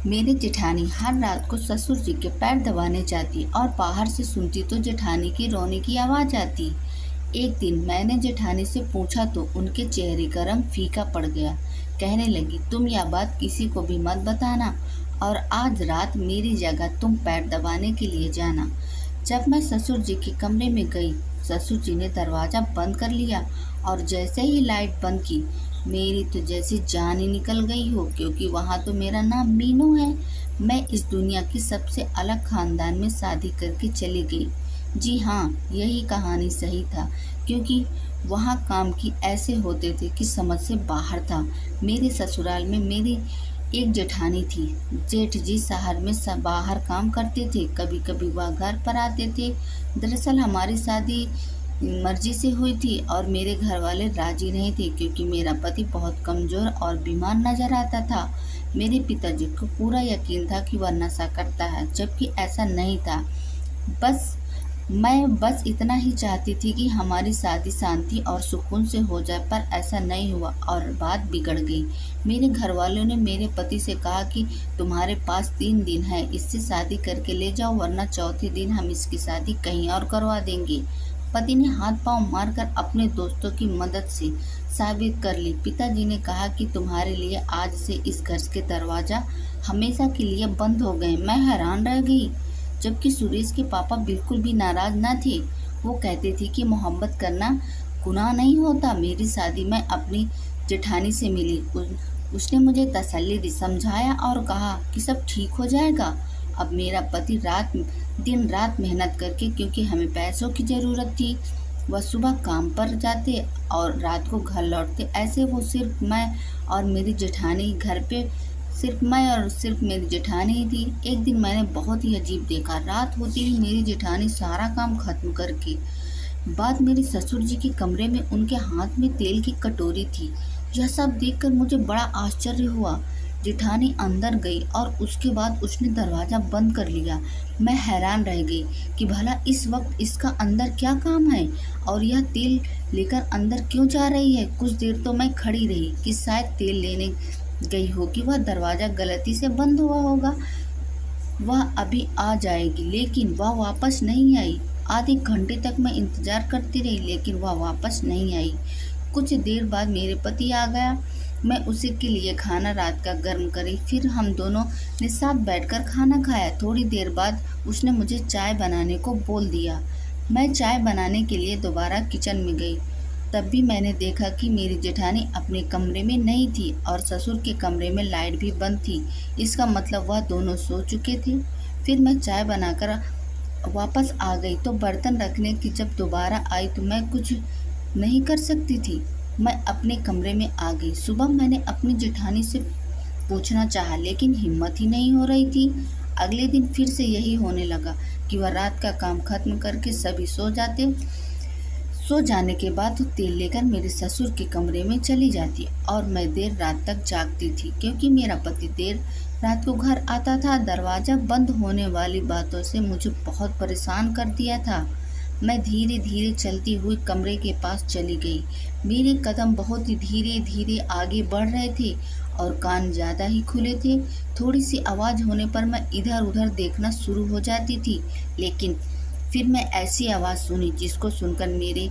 मेरी जेठानी हर रात को ससुर जी के पैर दबाने जाती और बाहर से सुनती तो जेठानी की रोने की आवाज़ आती। एक दिन मैंने जेठानी से पूछा तो उनके चेहरे का रंग फीका पड़ गया। कहने लगी, तुम यह बात किसी को भी मत बताना और आज रात मेरी जगह तुम पैर दबाने के लिए जाना। जब मैं ससुर जी के कमरे में गई, ससुर जी ने दरवाज़ा बंद कर लिया और जैसे ही लाइट बंद की, मेरी तो जैसी जान ही निकल गई हो, क्योंकि वहाँ तो मेरा नाम मीनू है। मैं इस दुनिया की सबसे अलग खानदान में शादी करके चली गई। जी हाँ, यही कहानी सही था, क्योंकि वहाँ काम की ऐसे होते थे कि समझ से बाहर था। मेरे ससुराल में मेरी एक जेठानी थी। जेठ जी शहर में बाहर काम करते थे, कभी कभी वह घर पर आते थे। दरअसल हमारी शादी मर्जी से हुई थी और मेरे घर वाले राजी नहीं थे, क्योंकि मेरा पति बहुत कमज़ोर और बीमार नजर आता था। मेरे पिताजी को पूरा यकीन था कि वह नशा करता है, जबकि ऐसा नहीं था। मैं बस इतना ही चाहती थी कि हमारी शादी शांति और सुकून से हो जाए, पर ऐसा नहीं हुआ और बात बिगड़ गई। मेरे घर वालों ने मेरे पति से कहा कि तुम्हारे पास 3 दिन है, इससे शादी करके ले जाओ, वरना चौथे दिन हम इसकी शादी कहीं और करवा देंगे। पति ने हाथ पांव मारकर अपने दोस्तों की मदद से साबित कर ली। पिताजी ने कहा कि तुम्हारे लिए आज से इस घर के दरवाजा हमेशा के लिए बंद हो गए। मैं हैरान रह गई, जबकि सुरेश के पापा बिल्कुल भी नाराज न थे। वो कहते थे कि मोहब्बत करना गुनाह नहीं होता। मेरी शादी में अपनी जेठानी से मिली। उसने मुझे तसल्ली दी, समझाया और कहा कि सब ठीक हो जाएगा। अब मेरा पति दिन रात मेहनत करके, क्योंकि हमें पैसों की ज़रूरत थी, वह सुबह काम पर जाते और रात को घर लौटते। ऐसे वो सिर्फ मैं और मेरी जेठानी घर पे सिर्फ मेरी जेठानी ही थी। एक दिन मैंने बहुत ही अजीब देखा। रात होती ही मेरी जेठानी सारा काम खत्म करके बाद मेरे ससुर जी के कमरे में उनके हाथ में तेल की कटोरी थी। यह सब देखकर मुझे बड़ा आश्चर्य हुआ। जेठानी अंदर गई और उसके बाद उसने दरवाज़ा बंद कर लिया। मैं हैरान रह गई कि भला इस वक्त इसका अंदर क्या काम है और यह तेल लेकर अंदर क्यों जा रही है। कुछ देर तो मैं खड़ी रही कि शायद तेल लेने गई हो कि वह दरवाज़ा गलती से बंद हुआ होगा, वह अभी आ जाएगी, लेकिन वह वापस नहीं आई। आधे घंटे तक मैं इंतज़ार करती रही, लेकिन वह वापस नहीं आई। कुछ देर बाद मेरे पति आ गया। मैं उसी के लिए खाना रात का गर्म करी, फिर हम दोनों ने साथ बैठकर खाना खाया। थोड़ी देर बाद उसने मुझे चाय बनाने को बोल दिया। मैं चाय बनाने के लिए दोबारा किचन में गई। तब भी मैंने देखा कि मेरी जेठानी अपने कमरे में नहीं थी और ससुर के कमरे में लाइट भी बंद थी। इसका मतलब वह दोनों सो चुके थे। फिर मैं चाय बनाकर वापस आ गई तो बर्तन रखने की जब दोबारा आई तो मैं कुछ नहीं कर सकती थी। मैं अपने कमरे में आ गई। सुबह मैंने अपनी जेठानी से पूछना चाहा, लेकिन हिम्मत ही नहीं हो रही थी। अगले दिन फिर से यही होने लगा कि वह रात का काम खत्म करके सभी सो जाने के बाद तेल लेकर मेरे ससुर के कमरे में चली जाती और मैं देर रात तक जागती थी, क्योंकि मेरा पति देर रात को घर आता था। दरवाज़ा बंद होने वाली बातों से मुझे बहुत परेशान कर दिया था। मैं धीरे धीरे चलती हुई कमरे के पास चली गई। मेरे कदम बहुत ही धीरे धीरे आगे बढ़ रहे थे और कान ज़्यादा ही खुले थे। थोड़ी सी आवाज़ होने पर मैं इधर उधर देखना शुरू हो जाती थी, लेकिन फिर मैं ऐसी आवाज़ सुनी जिसको सुनकर मेरे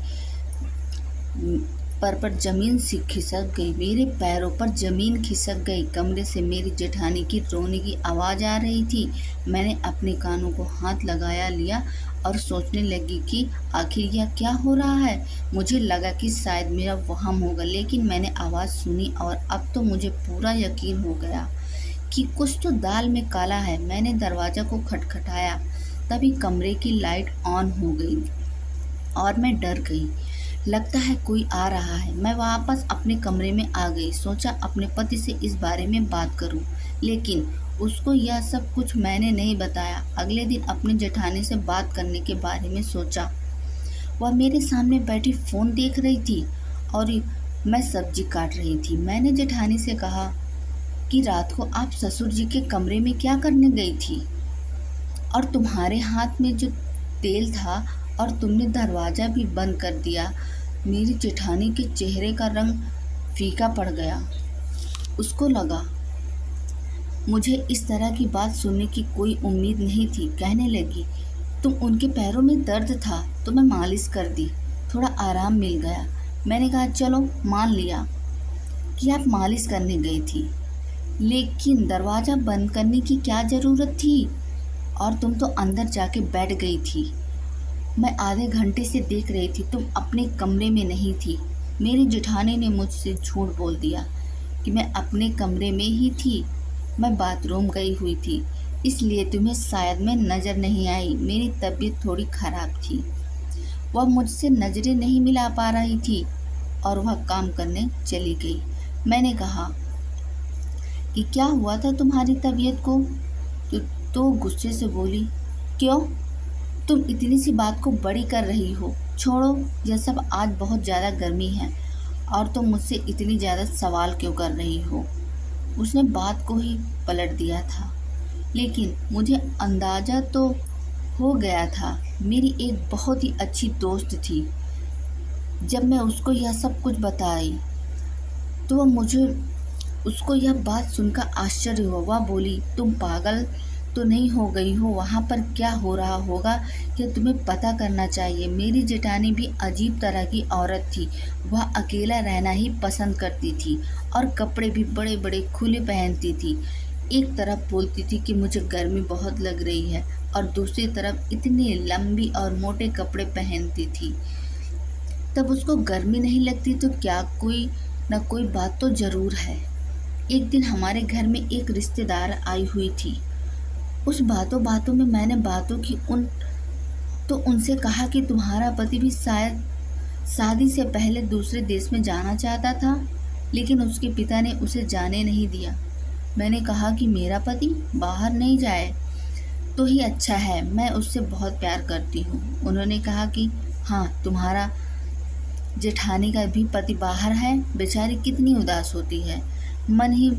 पर जमीन सी खिसक गई। मेरे पैरों पर जमीन खिसक गई। कमरे से मेरी जेठानी की रोने की आवाज़ आ रही थी। मैंने अपने कानों को हाथ लगाया लिया और सोचने लगी कि आखिर यह क्या हो रहा है। मुझे लगा कि शायद मेरा वहम होगा, लेकिन मैंने आवाज़ सुनी और अब तो मुझे पूरा यकीन हो गया कि कुछ तो दाल में काला है। मैंने दरवाज़ा को खटखटाया, तभी कमरे की लाइट ऑन हो गई और मैं डर गई। लगता है कोई आ रहा है। मैं वापस अपने कमरे में आ गई। सोचा अपने पति से इस बारे में बात करूं, लेकिन उसको यह सब कुछ मैंने नहीं बताया। अगले दिन अपनी जेठानी से बात करने के बारे में सोचा। वह मेरे सामने बैठी फ़ोन देख रही थी और मैं सब्जी काट रही थी। मैंने जेठानी से कहा कि रात को आप ससुर जी के कमरे में क्या करने गई थी और तुम्हारे हाथ में जो तेल था और तुमने दरवाज़ा भी बंद कर दिया। मेरी जेठानी के चेहरे का रंग फीका पड़ गया। उसको लगा मुझे इस तरह की बात सुनने की कोई उम्मीद नहीं थी। कहने लगी, तुम उनके पैरों में दर्द था तो मैं मालिश कर दी, थोड़ा आराम मिल गया। मैंने कहा चलो मान लिया कि आप मालिश करने गई थी, लेकिन दरवाज़ा बंद करने की क्या ज़रूरत थी? और तुम तो अंदर जाके बैठ गई थी। मैं आधे घंटे से देख रही थी, तुम अपने कमरे में नहीं थी। मेरी जेठानी ने मुझसे झूठ बोल दिया कि मैं अपने कमरे में ही थी। मैं बाथरूम गई हुई थी, इसलिए तुम्हें शायद मैं नज़र नहीं आई। मेरी तबीयत थोड़ी ख़राब थी। वह मुझसे नज़रें नहीं मिला पा रही थी और वह काम करने चली गई। मैंने कहा कि क्या हुआ था तुम्हारी तबीयत को? तो गुस्से से बोली, क्यों? तुम इतनी सी बात को बड़ी कर रही हो। छोड़ो, यह सब आज बहुत ज़्यादा गर्मी है और तुम मुझसे इतनी ज़्यादा सवाल क्यों कर रही हो? उसने बात को ही पलट दिया था, लेकिन मुझे अंदाज़ा तो हो गया था। मेरी एक बहुत ही अच्छी दोस्त थी। जब मैं उसको यह सब कुछ बताई तो उसको यह बात सुनकर आश्चर्य हुआ। वह बोली, तुम पागल तो नहीं हो गई हो? वहाँ पर क्या हो रहा होगा यह तुम्हें पता करना चाहिए। मेरी जेठानी भी अजीब तरह की औरत थी। वह अकेला रहना ही पसंद करती थी और कपड़े भी बड़े बड़े खुले पहनती थी। एक तरफ बोलती थी कि मुझे गर्मी बहुत लग रही है और दूसरी तरफ इतने लंबी और मोटे कपड़े पहनती थी। तब उसको गर्मी नहीं लगती तो क्या कोई न कोई बात तो ज़रूर है। एक दिन हमारे घर में एक रिश्तेदार आई हुई थी। उस बातों बातों में मैंने बातों की उनसे कहा कि तुम्हारा पति भी शायद शादी से पहले दूसरे देश में जाना चाहता था, लेकिन उसके पिता ने उसे जाने नहीं दिया। मैंने कहा कि मेरा पति बाहर नहीं जाए तो ही अच्छा है, मैं उससे बहुत प्यार करती हूँ। उन्होंने कहा कि हाँ, तुम्हारा जेठानी का भी पति बाहर है, बेचारी कितनी उदास होती है। मन ही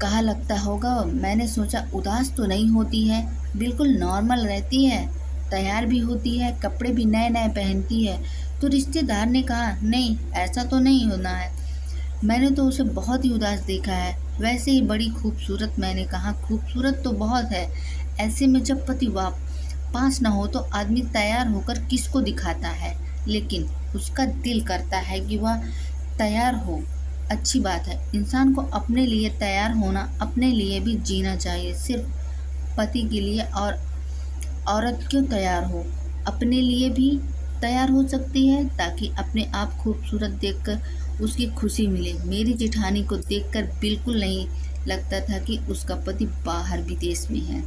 कहा लगता होगा। मैंने सोचा उदास तो नहीं होती है, बिल्कुल नॉर्मल रहती है, तैयार भी होती है, कपड़े भी नए नए पहनती है। तो रिश्तेदार ने कहा, नहीं ऐसा तो नहीं होना है, मैंने तो उसे बहुत ही उदास देखा है, वैसे ही बड़ी खूबसूरत। मैंने कहा खूबसूरत तो बहुत है, ऐसे में जब पति पास न हो तो आदमी तैयार होकर किसको दिखाता है, लेकिन उसका दिल करता है कि वह तैयार हो। अच्छी बात है, इंसान को अपने लिए तैयार होना, अपने लिए भी जीना चाहिए। सिर्फ पति के लिए और औरत क्यों तैयार हो, अपने लिए भी तैयार हो सकती है ताकि अपने आप खूबसूरत देखकर उसकी खुशी मिले। मेरी जेठानी को देखकर बिल्कुल नहीं लगता था कि उसका पति बाहर विदेश में है।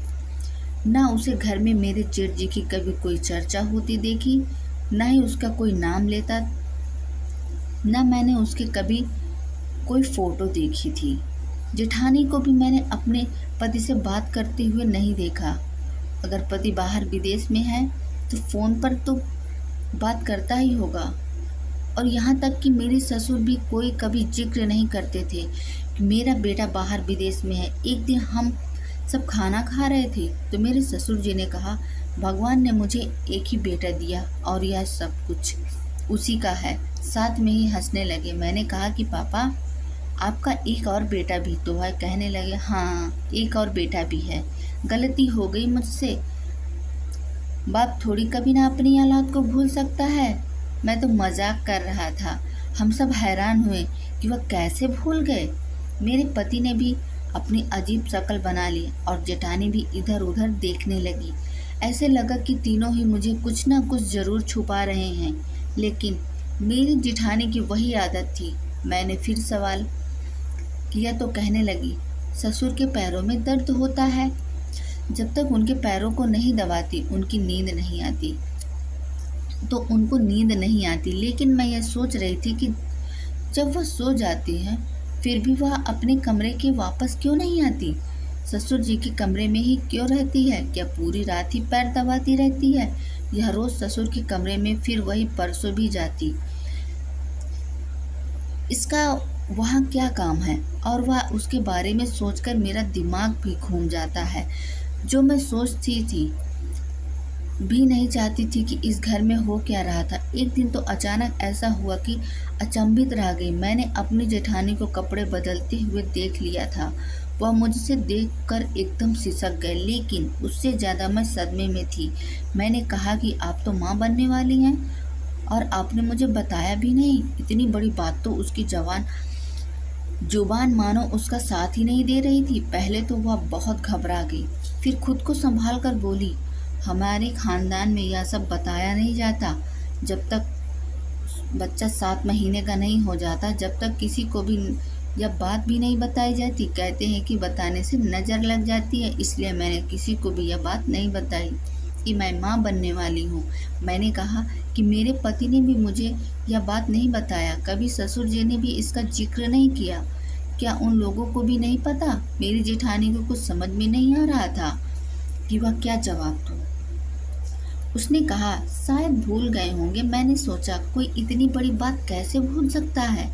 ना उसे घर में मेरे जेठ जी की कभी कोई चर्चा होती देखी, ना ही उसका कोई नाम लेता, ना मैंने उसके कभी कोई फ़ोटो देखी थी। जेठानी को भी मैंने अपने पति से बात करते हुए नहीं देखा। अगर पति बाहर विदेश में है तो फ़ोन पर तो बात करता ही होगा। और यहाँ तक कि मेरे ससुर भी कोई कभी जिक्र नहीं करते थे कि मेरा बेटा बाहर विदेश में है। एक दिन हम सब खाना खा रहे थे तो मेरे ससुर जी ने कहा, भगवान ने मुझे एक ही बेटा दिया और यह सब कुछ उसी का है। साथ में ही हंसने लगे। मैंने कहा कि पापा, आपका एक और बेटा भी तो है? कहने लगे, हाँ एक और बेटा भी है, गलती हो गई मुझसे। बाप थोड़ी कभी ना अपनी औलाद को भूल सकता है। मैं तो मजाक कर रहा था। हम सब हैरान हुए कि वह कैसे भूल गए। मेरे पति ने भी अपनी अजीब शक्ल बना ली और जेठानी भी इधर उधर देखने लगी। ऐसे लगा कि तीनों ही मुझे कुछ ना कुछ ज़रूर छुपा रहे हैं, लेकिन मेरी जेठानी की वही आदत थी। मैंने फिर सवाल किया तो कहने लगी, ससुर के पैरों में दर्द होता है, जब तक उनके पैरों को नहीं दबाती उनकी नींद नहीं आती। तो उनको नींद नहीं आती, लेकिन मैं यह सोच रही थी कि जब वह सो जाती है फिर भी वह अपने कमरे के वापस क्यों नहीं आती, ससुर जी के कमरे में ही क्यों रहती है? क्या पूरी रात ही पैर दबाती रहती है? यह रोज़ ससुर के कमरे में फिर वही परसों भी जाती, इसका वहाँ क्या काम है? और वह उसके बारे में सोचकर मेरा दिमाग भी घूम जाता है। जो मैं सोचती थी भी नहीं चाहती थी कि इस घर में हो क्या रहा था। एक दिन तो अचानक ऐसा हुआ कि अचंभित रह गई। मैंने अपनी जेठानी को कपड़े बदलते हुए देख लिया था। वह मुझसे देखकर एकदम सिसक गए, लेकिन उससे ज़्यादा मैं सदमे में थी। मैंने कहा कि आप तो माँ बनने वाली हैं और आपने मुझे बताया भी नहीं। इतनी बड़ी बात तो उसकी जुबान मानो उसका साथ ही नहीं दे रही थी। पहले तो वह बहुत घबरा गई, फिर खुद को संभाल कर बोली, हमारे खानदान में यह सब बताया नहीं जाता। जब तक बच्चा 7 महीने का नहीं हो जाता, जब तक किसी को भी यह बात भी नहीं बताई जाती। कहते हैं कि बताने से नज़र लग जाती है, इसलिए मैंने किसी को भी यह बात नहीं बताई कि मैं माँ बनने वाली हूँ। मैंने कहा कि मेरे पति ने भी मुझे यह बात नहीं बताया, कभी ससुर जी ने भी इसका जिक्र नहीं किया। क्या उन लोगों को भी नहीं पता? मेरी जेठानी को कुछ समझ में नहीं आ रहा था कि वह क्या जवाब दूँ। उसने कहा, शायद भूल गए होंगे। मैंने सोचा, कोई इतनी बड़ी बात कैसे भूल सकता है?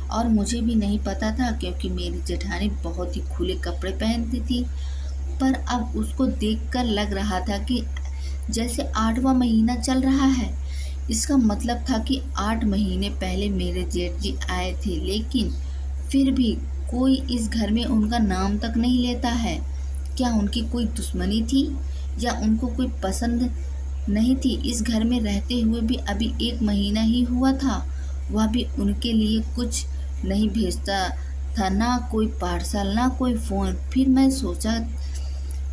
और मुझे भी नहीं पता था, क्योंकि मेरी जेठानी बहुत ही खुले कपड़े पहनती थी। पर अब उसको देखकर लग रहा था कि जैसे 8वां महीना चल रहा है। इसका मतलब था कि 8 महीने पहले मेरे जेठ जी आए थे, लेकिन फिर भी कोई इस घर में उनका नाम तक नहीं लेता है। क्या उनकी कोई दुश्मनी थी या उनको कोई पसंद नहीं थी? इस घर में रहते हुए भी अभी 1 महीना ही हुआ था। वह भी उनके लिए कुछ नहीं भेजता था, ना कोई पार्सल, ना कोई फ़ोन। फिर मैं सोचा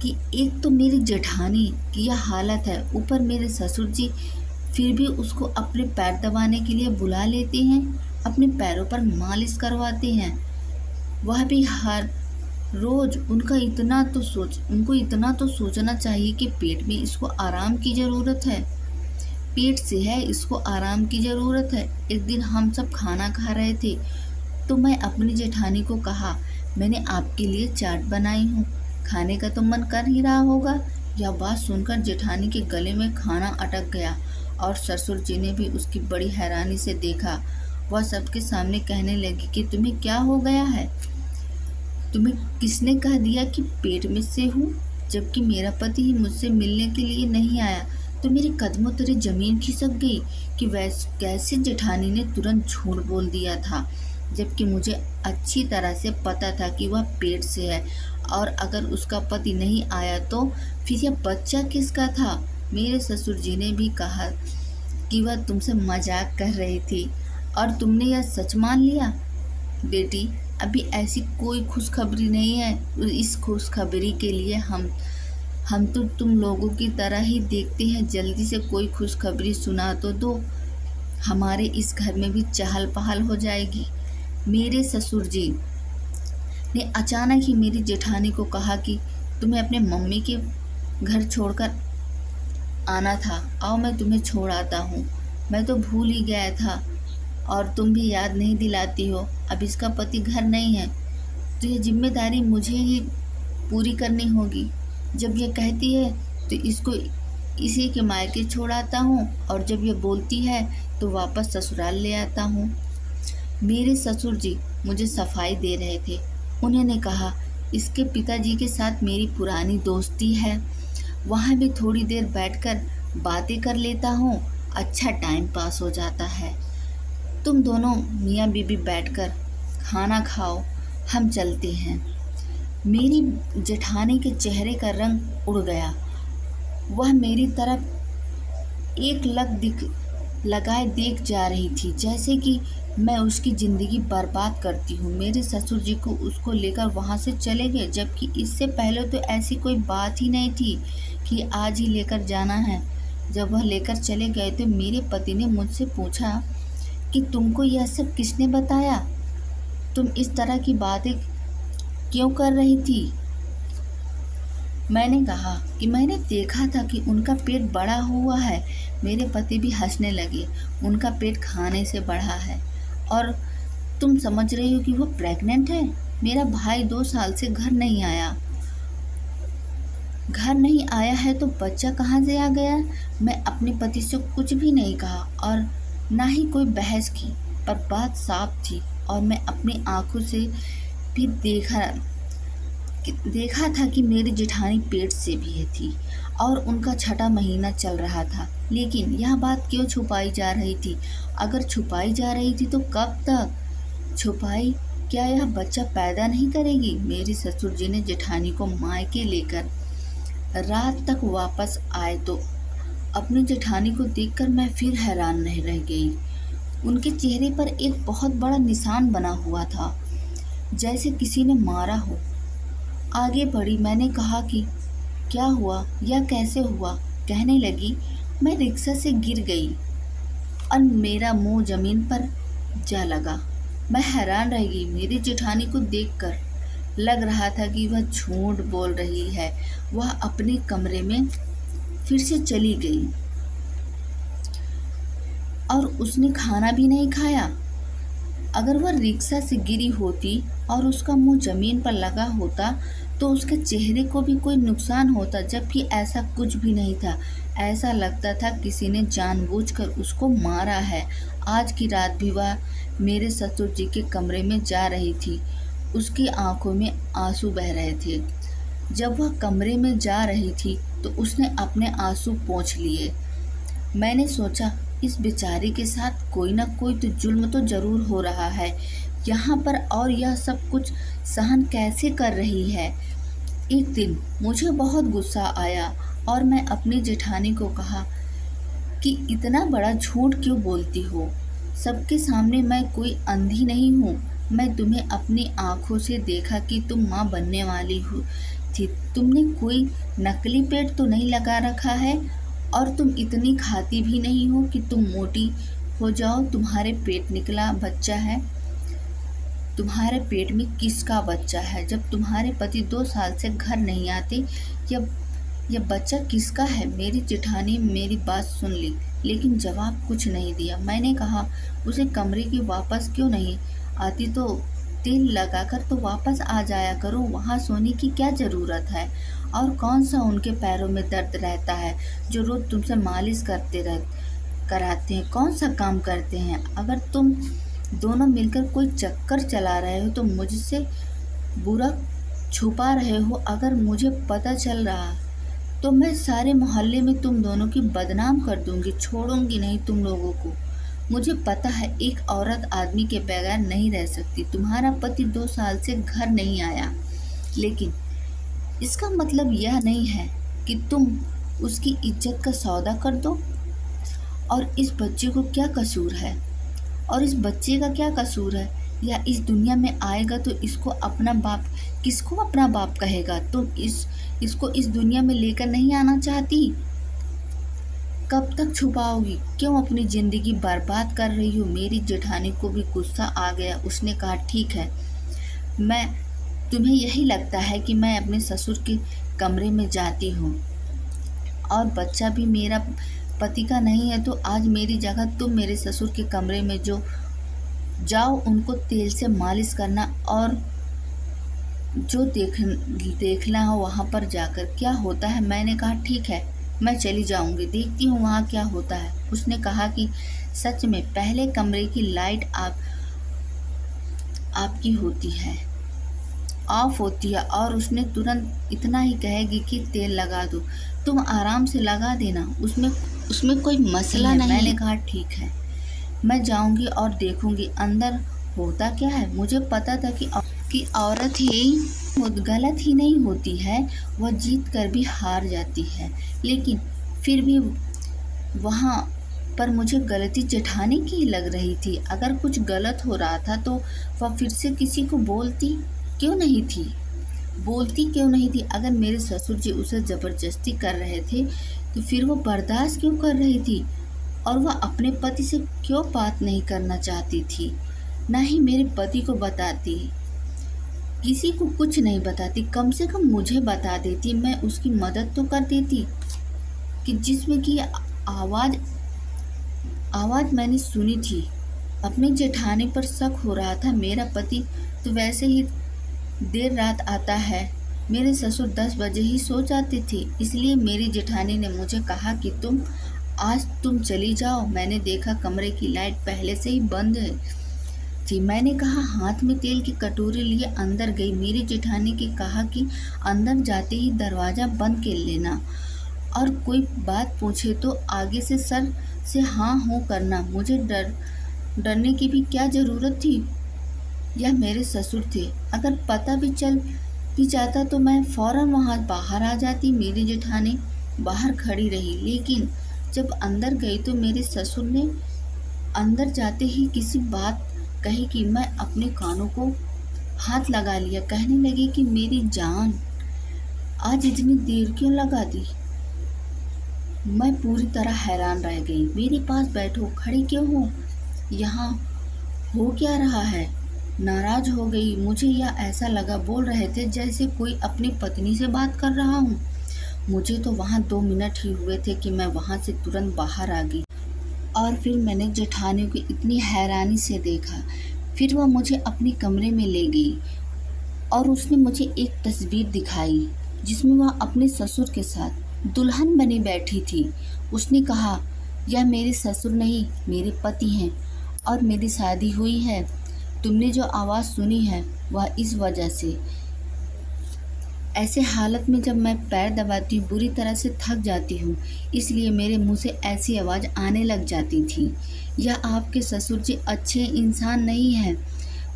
कि एक तो मेरी जेठानी की यह हालत है, ऊपर मेरे ससुर जी फिर भी उसको अपने पैर दबाने के लिए बुला लेते हैं, अपने पैरों पर मालिश करवाते हैं। वह भी हर रोज़। उनको इतना तो सोचना चाहिए कि पेट में इसको आराम की ज़रूरत है, पेट से है, इसको आराम की ज़रूरत है। एक दिन हम सब खाना खा रहे थे, तो मैं अपनी जेठानी को कहा, मैंने आपके लिए चाट बनाई हूँ, खाने का तो मन कर ही रहा होगा। यह बात सुनकर जेठानी के गले में खाना अटक गया और ससुर जी ने भी उसकी बड़ी हैरानी से देखा। वह सबके सामने कहने लगी कि तुम्हें क्या हो गया है? तुम्हें किसने कह दिया कि पेट में से हूँ? जबकि मेरा पति ही मुझसे मिलने के लिए नहीं आया तो मेरे कदमों तले जमीन खिसक गई कि कैसे जेठानी ने तुरंत झूठ बोल दिया था, जबकि मुझे अच्छी तरह से पता था कि वह पेट से है। और अगर उसका पति नहीं आया तो फिर यह बच्चा किसका था? मेरे ससुर जी ने भी कहा कि वह तुमसे मजाक कर रही थी और तुमने यह सच मान लिया। बेटी, अभी ऐसी कोई खुशखबरी नहीं है। इस खुशखबरी के लिए हम तो तुम लोगों की तरह ही देखते हैं। जल्दी से कोई खुशखबरी सुना तो दो, हमारे इस घर में भी चहल पहल हो जाएगी। मेरे ससुर जी ने अचानक ही मेरी जेठानी को कहा कि तुम्हें अपने मम्मी के घर छोड़कर आना था, आओ मैं तुम्हें छोड़ आता हूँ। मैं तो भूल ही गया था और तुम भी याद नहीं दिलाती हो। अब इसका पति घर नहीं है तो यह जिम्मेदारी मुझे ही पूरी करनी होगी। जब यह कहती है तो इसको इसी के मायके छोड़ आता हूँ और जब यह बोलती है तो वापस ससुराल ले आता हूँ। मेरे ससुर जी मुझे सफाई दे रहे थे। उन्होंने कहा, इसके पिताजी के साथ मेरी पुरानी दोस्ती है, वहाँ भी थोड़ी देर बैठकर बातें कर लेता हूँ, अच्छा टाइम पास हो जाता है। तुम दोनों मियाँ बीबी बैठकर खाना खाओ, हम चलते हैं। मेरी जेठानी के चेहरे का रंग उड़ गया। वह मेरी तरफ एक लगाए देख जा रही थी, जैसे कि मैं उसकी ज़िंदगी बर्बाद करती हूँ। मेरे ससुर जी को उसको लेकर वहाँ से चले गए, जबकि इससे पहले तो ऐसी कोई बात ही नहीं थी कि आज ही लेकर जाना है। जब वह लेकर चले गए तो मेरे पति ने मुझसे पूछा कि तुमको यह सब किसने बताया? तुम इस तरह की बातें क्यों कर रही थी? मैंने कहा कि मैंने देखा था कि उनका पेट बड़ा हुआ है। मेरे पति भी हंसने लगे। उनका पेट खाने से बढ़ा है और तुम समझ रही हो कि वो प्रेग्नेंट है? मेरा भाई 2 साल से घर नहीं आया है तो बच्चा कहाँ से आ गया? मैं अपने पति से कुछ भी नहीं कहा और ना ही कोई बहस की, पर बात साफ थी और मैं अपनी आंखों से भी देखा था कि मेरी जेठानी पेट से भी थी और उनका 6वां महीना चल रहा था। लेकिन यह बात क्यों छुपाई जा रही थी? अगर छुपाई जा रही थी तो कब तक छुपाई क्या यह बच्चा पैदा नहीं करेगी? मेरे ससुर जी ने जेठानी को मायके लेकर रात तक वापस आए तो अपनी जेठानी को देखकर मैं फिर हैरान रह गई। उनके चेहरे पर एक बहुत बड़ा निशान बना हुआ था, जैसे किसी ने मारा हो। आगे बढ़ी, मैंने कहा कि क्या हुआ या कैसे हुआ? कहने लगी, मैं रिक्शा से गिर गई और मेरा मुंह जमीन पर जा लगा। मैं हैरान रह गई। मेरी जेठानी को देखकर लग रहा था कि वह झूठ बोल रही है। वह अपने कमरे में फिर से चली गई और उसने खाना भी नहीं खाया। अगर वह रिक्शा से गिरी होती और उसका मुंह जमीन पर लगा होता तो उसके चेहरे को भी कोई नुकसान होता, जबकि ऐसा कुछ भी नहीं था। ऐसा लगता था किसी ने जानबूझकर उसको मारा है। आज की रात भी वह मेरे ससुर जी के कमरे में जा रही थी। उसकी आंखों में आंसू बह रहे थे। जब वह कमरे में जा रही थी तो उसने अपने आंसू पोंछ लिए। मैंने सोचा, इस बेचारी के साथ कोई ना कोई तो जुल्म तो जरूर हो रहा है यहाँ पर, और यह सब कुछ सहन कैसे कर रही है। एक दिन मुझे बहुत गुस्सा आया और मैं अपनी जेठानी को कहा कि इतना बड़ा झूठ क्यों बोलती हो? सबके सामने मैं कोई अंधी नहीं हूँ। मैं तुम्हें अपनी आंखों से देखा कि तुम माँ बनने वाली थी। तुमने कोई नकली पेट तो नहीं लगा रखा है, और तुम इतनी खाती भी नहीं हो कि तुम मोटी हो जाओ। तुम्हारे पेट निकला बच्चा है। तुम्हारे पेट में किसका बच्चा है? जब तुम्हारे पति 2 साल से घर नहीं आते, यह बच्चा किसका है? मेरी जेठानी मेरी बात सुन ली, लेकिन जवाब कुछ नहीं दिया। मैंने कहा, उसे कमरे की वापस क्यों नहीं आती तो तेल लगाकर तो वापस आ जाया करो। वहाँ सोने की क्या ज़रूरत है? और कौन सा उनके पैरों में दर्द रहता है जो रोज़ तुमसे मालिश कराते हैं? कौन सा काम करते हैं? अगर तुम दोनों मिलकर कोई चक्कर चला रहे हो तो मुझसे बुरा छुपा रहे हो। अगर मुझे पता चल रहा तो मैं सारे मोहल्ले में तुम दोनों की बदनाम कर दूंगी। छोड़ूंगी नहीं तुम लोगों को। मुझे पता है एक औरत आदमी के बगैर नहीं रह सकती। तुम्हारा पति 2 साल से घर नहीं आया, लेकिन इसका मतलब यह नहीं है कि तुम उसकी इज्जत का सौदा कर दो। और इस बच्चे को क्या कसूर है? और इस बच्चे का क्या कसूर है? या इस दुनिया में आएगा तो इसको अपना बाप, किसको अपना बाप कहेगा? तुम इसको इस दुनिया में लेकर नहीं आना चाहती? कब तक छुपाओगी? क्यों अपनी ज़िंदगी बर्बाद कर रही हो? मेरी जेठानी को भी गुस्सा आ गया। उसने कहा, ठीक है, तुम्हें यही लगता है कि मैं अपने ससुर के कमरे में जाती हूँ और बच्चा भी मेरा पति का नहीं है, तो आज मेरी जगह तुम मेरे ससुर के कमरे में जाओ, उनको तेल से मालिश करना और जो देखना हो वहाँ पर जाकर क्या होता है। मैंने कहा, ठीक है, मैं चली जाऊँगी, देखती हूँ वहाँ क्या होता है। उसने कहा कि सच में पहले कमरे की लाइट आपकी होती है, ऑफ होती है, और उसने तुरंत इतना ही कहेगी कि तेल लगा दो, तुम आराम से लगा देना, उसमें कोई मसला नहीं। मैंने कहा, ठीक है, मैं जाऊंगी और देखूंगी अंदर होता क्या है। मुझे पता था कि औरत ही गलत ही नहीं होती है, वह जीत कर भी हार जाती है, लेकिन फिर भी वहाँ पर मुझे गलती जेठानी की लग रही थी। अगर कुछ गलत हो रहा था तो वह फिर से किसी को बोलती क्यों नहीं थी? अगर मेरे ससुर जी उसे ज़बरदस्ती कर रहे थे तो फिर वो बर्दाश्त क्यों कर रही थी? और वह अपने पति से क्यों बात नहीं करना चाहती थी? ना ही मेरे पति को बताती, किसी को कुछ नहीं बताती। कम से कम मुझे बता देती, मैं उसकी मदद तो कर देती। कि जिसमें कि आवाज़ मैंने सुनी थी। अपनी जेठानी पर शक हो रहा था। मेरा पति तो वैसे ही देर रात आता है, मेरे ससुर 10 बजे ही सो जाते थे, इसलिए मेरी जेठानी ने मुझे कहा कि आज तुम चली जाओ। मैंने देखा कमरे की लाइट पहले से ही बंद थी। मैंने कहा, हाथ में तेल की कटोरी लिए अंदर गई। मेरी जेठानी ने कहा कि अंदर जाते ही दरवाज़ा बंद कर लेना, और कोई बात पूछे तो आगे से सर से हाँ हो करना। मुझे डरने की भी क्या ज़रूरत थी? यह मेरे ससुर थे। अगर पता भी जाता तो मैं फ़ौरन वहाँ बाहर आ जाती। मेरी जेठानी बाहर खड़ी रही, लेकिन जब अंदर गई तो मेरे ससुर ने अंदर जाते ही किसी बात कही कि मैं अपने कानों को हाथ लगा लिया। कहने लगे कि मेरी जान, आज इतनी देर क्यों लगा दी। मैं पूरी तरह हैरान रह गई। मेरे पास बैठो, खड़ी क्यों हो, यहाँ हो क्या रहा है। नाराज हो गई। मुझे यह ऐसा लगा बोल रहे थे जैसे कोई अपनी पत्नी से बात कर रहा हूँ। मुझे तो वहाँ 2 मिनट ही हुए थे कि मैं वहाँ से तुरंत बाहर आ गई, और फिर मैंने जेठानी को इतनी हैरानी से देखा। फिर वह मुझे अपने कमरे में ले गई और उसने मुझे एक तस्वीर दिखाई जिसमें वह अपने ससुर के साथ दुल्हन बनी बैठी थी। उसने कहा, यह मेरे ससुर नहीं, मेरे पति हैं और मेरी शादी हुई है। तुमने जो आवाज़ सुनी है वह इस वजह से। ऐसे हालत में जब मैं पैर दबाती हूँ बुरी तरह से थक जाती हूँ, इसलिए मेरे मुंह से ऐसी आवाज़ आने लग जाती थी। यह आपके ससुर जी अच्छे इंसान नहीं हैं,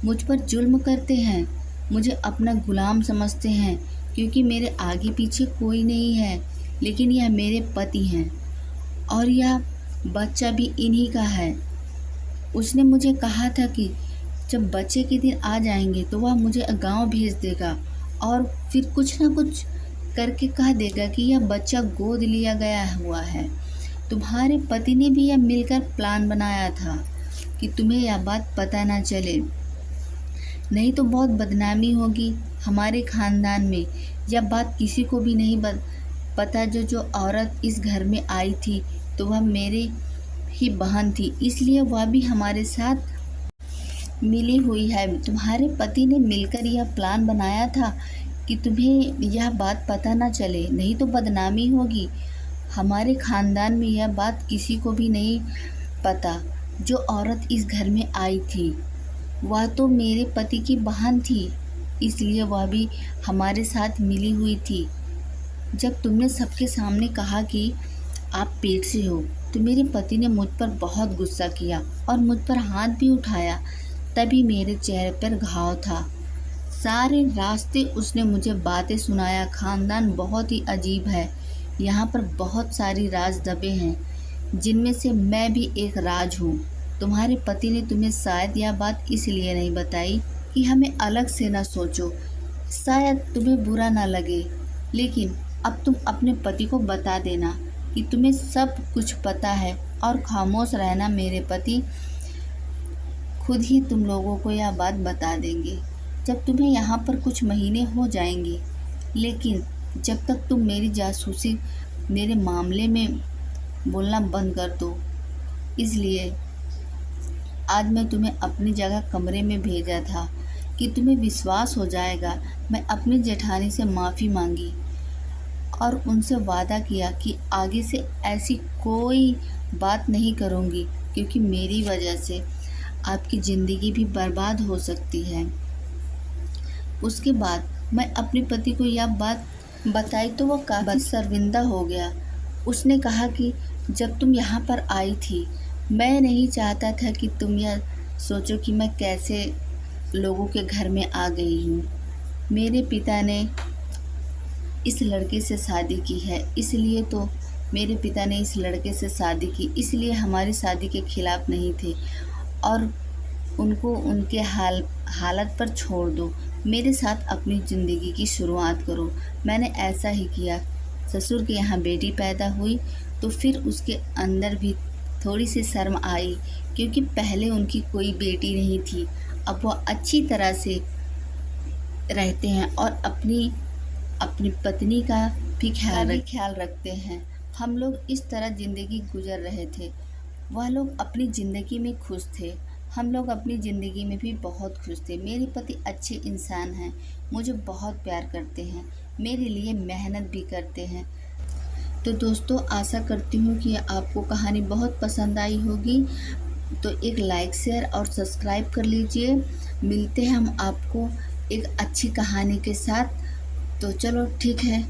मुझ पर जुल्म करते हैं, मुझे अपना गुलाम समझते हैं क्योंकि मेरे आगे पीछे कोई नहीं है। लेकिन यह मेरे पति हैं और यह बच्चा भी इन्हीं का है। उसने मुझे कहा था कि जब बच्चे के दिन आ जाएंगे तो वह मुझे गांव भेज देगा और फिर कुछ ना कुछ करके कह देगा कि यह बच्चा गोद लिया गया हुआ है। तुम्हारे पति ने भी यह मिलकर प्लान बनाया था कि तुम्हें यह बात पता ना चले, नहीं तो बहुत बदनामी होगी हमारे ख़ानदान में। यह बात किसी को भी नहीं पता। जो औरत इस घर में आई थी तो वह मेरी ही बहन थी, इसलिए वह भी हमारे साथ मिली हुई है। तुम्हारे पति ने मिलकर यह प्लान बनाया था कि तुम्हें यह बात पता ना चले, नहीं तो बदनामी होगी हमारे ख़ानदान में। यह बात किसी को भी नहीं पता। जो औरत इस घर में आई थी वह तो मेरे पति की बहन थी, इसलिए वह भी हमारे साथ मिली हुई थी। जब तुमने सबके सामने कहा कि आप पेट से हो तो मेरे पति ने मुझ पर बहुत गुस्सा किया और मुझ पर हाथ भी उठाया। तभी मेरे चेहरे पर घाव था। सारे रास्ते उसने मुझे बातें सुनाया। ख़ानदान बहुत ही अजीब है, यहाँ पर बहुत सारी राज दबे हैं, जिनमें से मैं भी एक राज हूँ। तुम्हारे पति ने तुम्हें शायद यह बात इसलिए नहीं बताई कि हमें अलग से न सोचो, शायद तुम्हें बुरा ना लगे। लेकिन अब तुम अपने पति को बता देना कि तुम्हें सब कुछ पता है और खामोश रहना। मेरे पति खुद ही तुम लोगों को यह बात बता देंगे जब तुम्हें यहाँ पर कुछ महीने हो जाएंगे। लेकिन जब तक तुम मेरी जासूसी मेरे मामले में बोलना बंद कर दो। इसलिए आज मैं तुम्हें अपनी जगह कमरे में भेजा था कि तुम्हें विश्वास हो जाएगा। मैं अपनी जेठानी से माफ़ी मांगी और उनसे वादा किया कि आगे से ऐसी कोई बात नहीं करूँगी, क्योंकि मेरी वजह से आपकी ज़िंदगी भी बर्बाद हो सकती है। उसके बाद मैं अपने पति को यह बात बताई तो वह काफ़ी शर्मिंदा हो गया। उसने कहा कि जब तुम यहाँ पर आई थी मैं नहीं चाहता था कि तुम यह सोचो कि मैं कैसे लोगों के घर में आ गई हूँ। मेरे पिता ने इस लड़के से शादी की है, इसलिए तो मेरे पिता ने इस लड़के से शादी की, इसलिए हमारी शादी के खिलाफ़ नहीं थे और उनको उनके हालत पर छोड़ दो, मेरे साथ अपनी ज़िंदगी की शुरुआत करो। मैंने ऐसा ही किया। ससुर के यहाँ बेटी पैदा हुई तो फिर उसके अंदर भी थोड़ी सी शर्म आई, क्योंकि पहले उनकी कोई बेटी नहीं थी। अब वह अच्छी तरह से रहते हैं और अपनी पत्नी का भी ख्याल रखते हैं। हम लोग इस तरह ज़िंदगी गुजर रहे थे। वह लोग अपनी ज़िंदगी में खुश थे, हम लोग अपनी ज़िंदगी में भी बहुत खुश थे। मेरे पति अच्छे इंसान हैं, मुझे बहुत प्यार करते हैं, मेरे लिए मेहनत भी करते हैं। तो दोस्तों, आशा करती हूँ कि आपको कहानी बहुत पसंद आई होगी। तो एक लाइक, शेयर और सब्सक्राइब कर लीजिए। मिलते हैं हम आपको एक अच्छी कहानी के साथ। तो चलो ठीक है।